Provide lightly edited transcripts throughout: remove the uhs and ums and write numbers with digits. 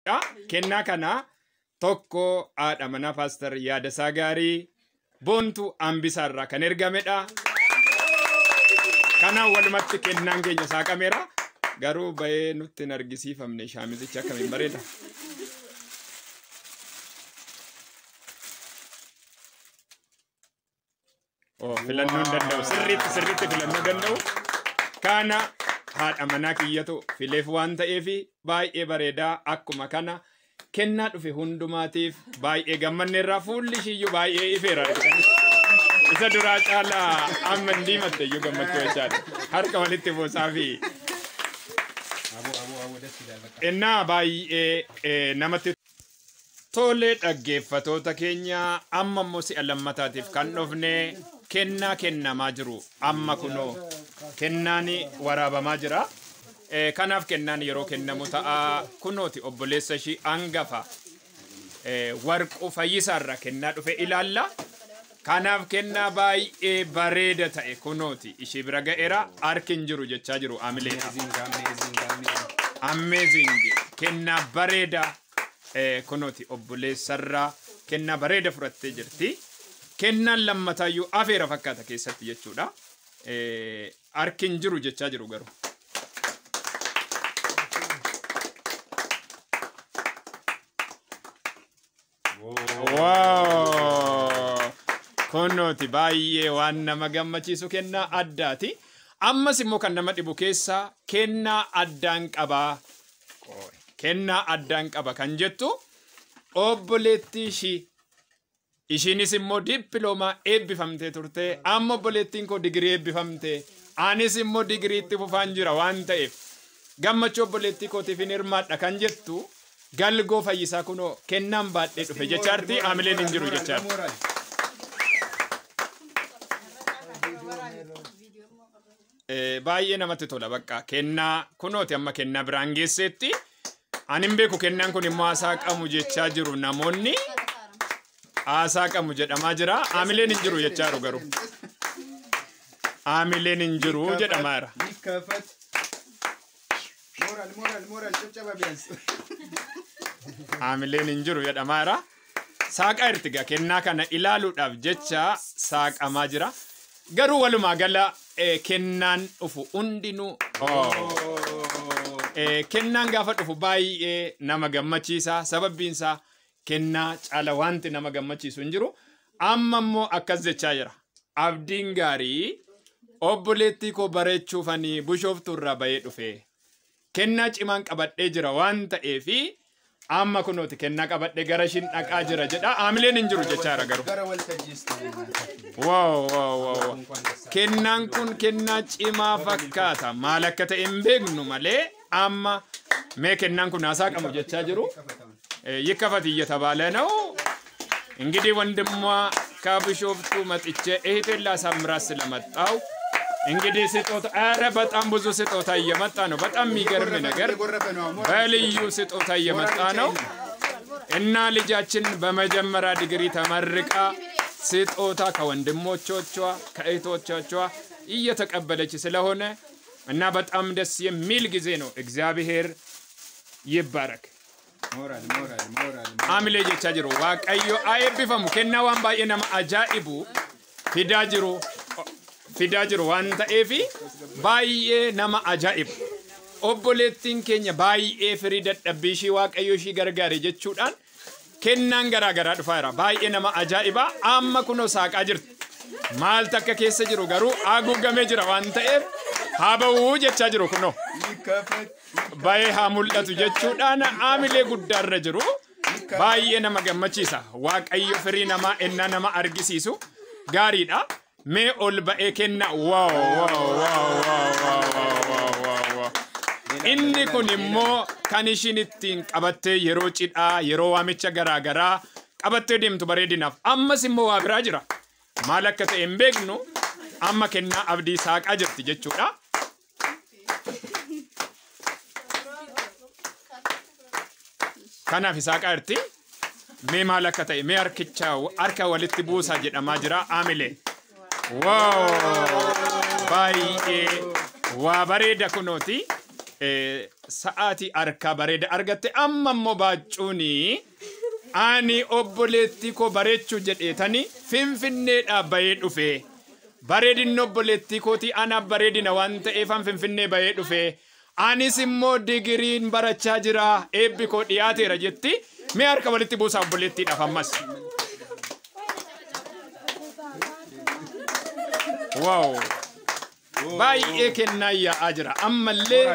jechuudha. Kennaa kana tokko haadha mana Paaster Yaadasaa Gaarii Boontuu Ambisaarraa kan ergamedha. Kana walumatti kennaan keenya saaqameera. Garuu bahee nutti hin argisiifamne shaamizichi akkamiin bareeda. Filannoo danda'u sirriitti filannoo danda'u. Kana haadha manaa kiyyatu fileef waan ta'eef baay'ee bareedaa akkuma kana kennaa dhufe hundumaatiif baay'ee gammanneerraa fuulli ishiiyyuu baay'ee ifeera. Isa duraa caalaa amma hin diimatte iyyuu gammachuu jechaadha. Harka walitti buusaa fi innaa baay'ee namatti tolee dhaggeeffatoota keenya amma immoo si'a lammataatiif kan dhufne kennaa kennamaa jiru amma kunoo kennaan waraabamaa jira. Kanaaf kennaan yeroo kennamu ta'a kunooti obboleessa ishii hangafa Warquu Fayyisaarraa kennaa dhufe ilaalla. Kanaaf kennaa baay'ee bareeda ta'e kunooti ishii bira ga'eera harki hin jiru jechaa jiru amilee. Amazing kennaa bareeda kunooti obboleessarraa kennaa bareeda fudhattee jirti. Kennaan lammataayyuu afeera fakkaata keessatti jechuudha. Harki hin jiru jechaa jiru garuu. Wow! Kunooti baay'ee waan nama gammachiisu kennaa addaati. Ammas immoo kan nama dhibu keessaa kennaa addaan qabaa. Kennaa addaan qaba kan jettu obboleettii ishii. Ishiinis immoo dippiloomaa eebbifamtee turte. Amma obboleettiin koo digirii eebbifamte. Anis immoo digiriitti fufaan jira waan ta'eef gammachuu obboleettii kootiif hin hirmaadha kan jettu Galgoo Fayyisaa kunoo kennaan baadhee dhufe jechaarti amileen hin jiru jechaarti. Baay'ee namatti tola bakka kennaa kunooti amma kennaa biraan geesseetti. Ani hin beeku kennaan kun immoo haasaa qamu jechaa jiru namoonni. Haasaa qamu jedhamaa jira. Amileen hin jiru jechaa jiru garuu. Amileen hin jiru jedhamaa jira. Amileen hin jiru jedhamaa jira. Saaqaa irtigaa kennaa kana ilaaluudhaaf jecha saaqamaa jira. Garuu walumaa gala kennaan dhufu hundinuu. Kennaan gaafa dhufu baay'ee nama gammachiisa. Sababbiin isaa kennaa caala wanti nama gammachiisu hin jiru. Amma immoo akkas jechaa jira. Abdiin gaarii obboleettii koo bareechuufanii Bishooftuu irraa bahee dhufe. Kennaa cimaan qabadhee jira waan ta'eefi amma kunooti kennaa qabadhee gara ishiin dhaqaa jira jedha. Amileen hin jiru jechaa jira garuu. Wow. Kennaan kun kennaa cimaa fakkaata. Maal akka ta'e hin beeknu malee amma mee kennaan kun haasaa qabu jechaa jiru. ይከፈት እየተባለ ነው እንግዲህ ወንድሟ ከቢሾፍቱ መጥቼ እህቴን ላሳምራት ስለመጣው እንግዲህ ስጦታ ኧረ በጣም ብዙ ስጦታ እየመጣ ነው። በጣም የሚገርም ነገር በልዩ ስጦታ እየመጣ ነው እና ልጃችን በመጀመሪያ ዲግሪ ተመርቃ ስጦታ ከወንድሞቿ ከእህቶቿ እየተቀበለች ስለሆነ እና በጣም ደስ የሚል ጊዜ ነው። እግዚአብሔር ይባረክ። Moral. Amilee jechaa jiru waaqayyo eebbifamu kennaa waan baay'ee nama ajaa'ibu fidaa jiru waan ta'eef baay'ee nama ajaa'ibu. Obboleettiin keenya baay'ee firii dadhabbii ishii waaqayyo ishii gargaare jechuudhaan kennaan garaagaraa dhufaa jira. Baay'ee nama ajaa'iba. Amma kunoo saaqaa jirti. Maal takka keessa jiru garuu haguugamee jira waan ta'eef haa ba'uu jechaa jiru kunoo. Baay'ee haa mul'atu jechuudhaan amilee guddaarra jiru. Baay'ee nama gammachiisa. Waaqayyo firii namaa ennaa nama argisiisu gaariidha. Mee ol ba'ee kenna. Inni kun immoo kan ishiin ittiin qabattee yeroo cidhaa yeroo waamicha garaagaraa qabattee deemtu bareedinaaf. Ammas immoo waa biraa jira. Maal akka ta'e hin beeknu amma kennaa abdii saaqaa jirti jechuudha. Kanaaf saaqaa jirti. Mee maal akka ta'e mee harka walitti buusaa jedhamaa jira amilee. Baay'ee waa bareeda kunooti. sa'aatii harkaa bareeda argatte amma immoo baacuuni ani obboleettii koo bareechuu jedheetanii Finfinneedhaa bahee dhufe. Bareedinni obboleettii kootii ana bareedina waan ta'eefan Finfinnee bahee dhufe. Anis immoo digiriin barachaa jira eebbi koo dhiyaateera jetti. Mee harka walitti buusaa obboleettiidhaaf ammas. Wow. Baay'ee kennaa yaa'aa jira. Ammallee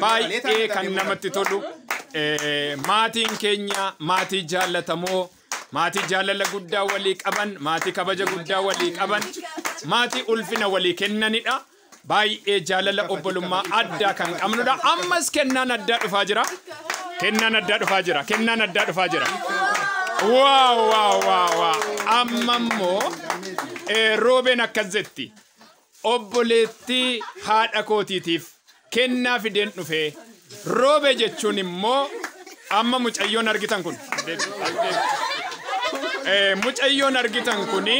baay'ee kan namatti tolu. Maatiin keenya maatii jaallatamoo, maatii jaalala guddaa walii qaban, maatii kabaja guddaa walii qaban, maatii ulfina walii kennanidha. Baay'ee jaalala obbolummaa addaa kan qabnudha. Ammas kennaan addaa dhufaa jira. Kennaan addaa dhufaa jira. Kennaan addaa dhufaa jira. Waa. Amma immoo roobeen akkas jetti. Obboleettii haadha kootiitiif kennaa fideen dhufe. Roobe jechuun immoo amma mucayyoon argitan kun. Mucayyoon argitan kuni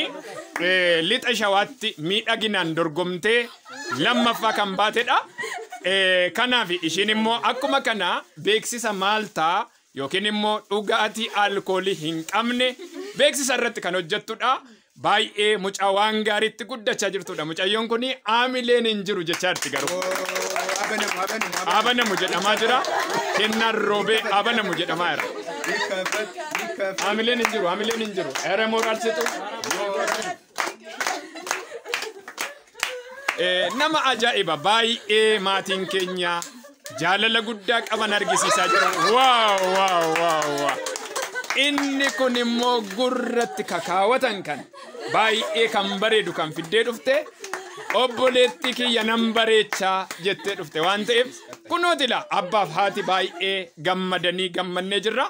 lixa shawaatti miidhaginaan dorgomtee lammaffaa kan baatedha. Kanaaf ishiin immoo akkuma kana beeksisa maaltaa yookiin immoo dhugaatii alkoolii hin qabne beeksisa irratti kan hojjettudha. Baay'ee mucaa waan gaariitti guddachaa jirtudha. Mucayyoon kuni aamileen hin jiru jechaa jirti garuu. Abanamu jedhamaa jira. Kennaan roobee abanamu jedhamaa jira. Aamileen hin jiru, aamileen hin jiru. Ere moraalsitu. Nama ajaa'iba baay'ee maatiin keenya jaalala guddaa qaban argisiisaa jira. Waa. Inni kun immoo gurratti kakaawwatan kan baay'ee kan bareedu kan fiddee dhufte. Obboleettii kiyya nan bareechaa jettee dhufte waan ta'eef kunootila abbaaf haati baay'ee gammannee jirra.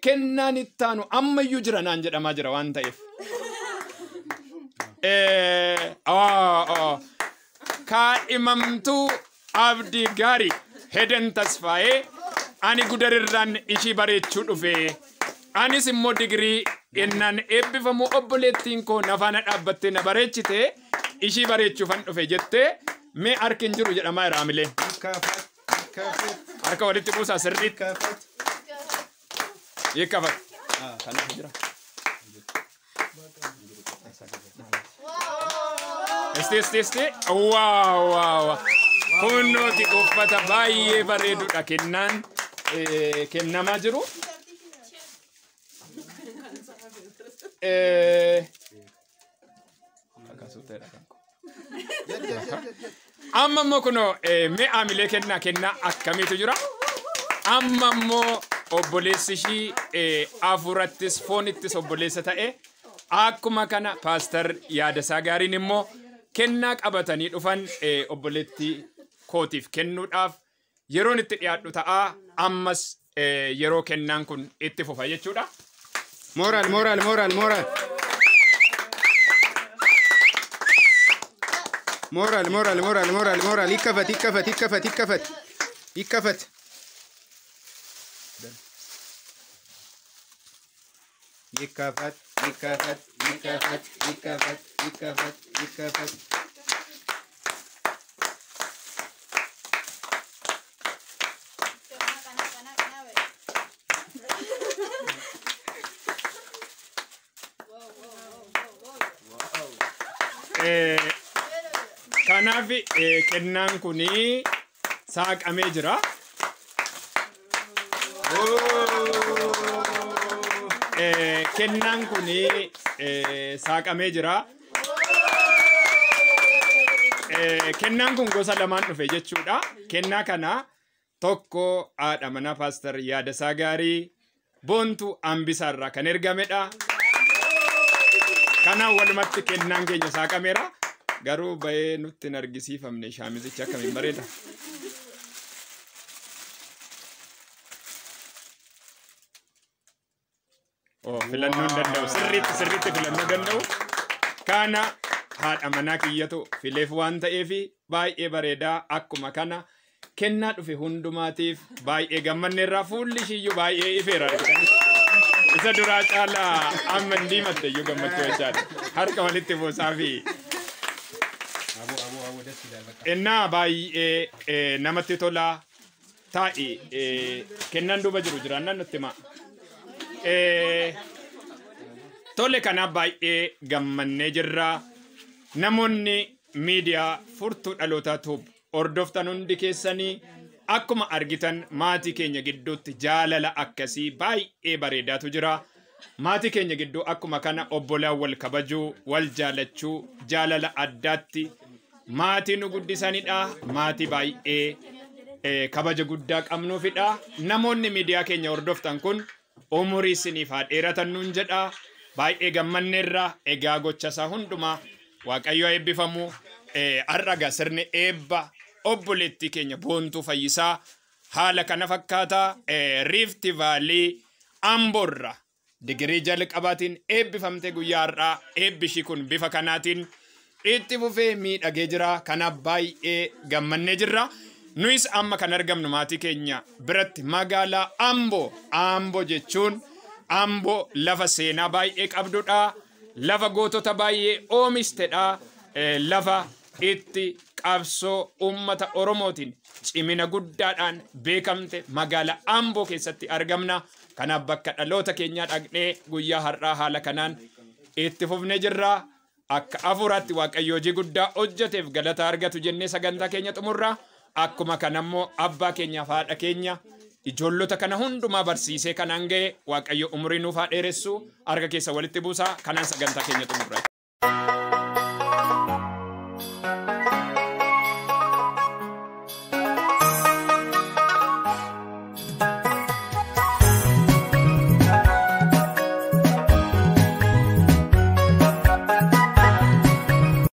Kennaan ittaanu ammayyuu jira naan jedhamaa jira waan ta'eef. Kaadhimamtuu Abdii Gaarii Heden Tasfaayee ani gudarirraan ishii bareechuu dhufe. Anis immoo digirii ennaan eebbifamu obboleettiin koo nafaana dhaabbattee na bareechite. Ishii bareechuufan dhufe jettee mee harki hin jiru jedhamaa jira aamileen. Harka walitti buusaa sirriitti. Hiikkafat. Kanaaf jira. Esti. Waa. Kunnooti uffata baay'ee bareedudha kennaan kennamaa jiru. Amma immoo kunoo mee aamilee kennaa akkamiitu jira. Amma immoo obboleessi ishii afuurattis foonittis obboleessa ta'e akkuma kana Paaster Yaadasaa Gaariin immoo kennaa qabatanii dhufan obboleettii kootiif kennuudhaaf yeroon itti dhiyaadhu ta'a. Ammas yeroo kennaan kun itti fufa jechuudha. Moral. Hiikkafat. Kanaaf kennaan kuni saaqamee jira. Kennaan kuni saaqamee jira. Kennaan kun gosa lamaan dhufe jechuudha. Kennaa kana tokko haadha mana Paaster Yaadasaa Gaarii Boontuu Ambisaarraa kan ergamedha. Kanaan walumatti kennaan keenya saaqameera. Garuu bahee nutti hin argisiifamne shaamizichi akkamiin bareeda. Filannoo danda'u sirriitti filannoo danda'u. Kana haadha manaa kiyyatu fileef waan ta'eef baay'ee bareedaa akkuma kana kennaa dhufe hundumaatiif baay'ee gammanneerraa fuulli ishiiyyuu baay'ee ifeera. Isa duraa caalaa amma hin diimatte iyyuu gammachuu jechaadha. Harka walitti buusaa fi. Abu, das ist Ennaa baay'ee namatti tola taa'i kennan duuba jiru jiraannan nutti hima. Tole kana baay'ee gammannee jirra. Namoonni miidiyaa furtuu dhalootaa tuub hordoftan hundi keessanii akkuma argitan maatii keenya gidduutti jaalala akkasii baay'ee bareedaatu jira. Maatii keenya gidduu akkuma kana obbolaan wal kabajuu, wal jaalachuu, jaalala addaatti maatii nu guddisanidha. Maatii baay'ee kabaja guddaa qabnuufidha. Namoonni miidiyaa keenya hordoftan kun umurii isiniif haa dheeratan nuun jedha. Baay'ee gammanneerra. Egaa gochasaa hundumaa Waaqayyo eebbifamu. Har'a sirni eebba obboleettii keenya Boontuu Fayyisaa haala kana fakkaata. Rift Valley Amboorra digirii jalqabaatiin eebbifamte guyyaa har'aa. Eebbishii kun bifa kanaatiin itti fufee miidhagee jira. Kanaaf baay'ee gammannee jirra. Nuyis amma kan argamnu maatii keenya biratti magaalaa Amboo. Amboo jechuun Amboo lafa seenaa baay'ee qabdudha. Lafa gootota baay'ee oomistedha. Lafa itti qabsoo uummata Oromootiin cimina guddaadhaan beekamte magaalaa Amboo keessatti argamna. Kanaaf bakka dhaloota keenyaa dhaqnee guyyaa har'aa haala kanaan itti fufnee jirra. Akka hafuuraatti Waaqayyo hojii guddaa hojjeteef galata argatu jennee sagantaa keenya xumurra. Akkuma kanammoo abbaa keenyaaf haadha keenya ijoollota kana hundumaa barsiisee kanaan ga'e Waaqayyo umurii nuuf haa dheeressu. Harka keessa walitti buusaa. Kanaan sagantaa keenya xumurra.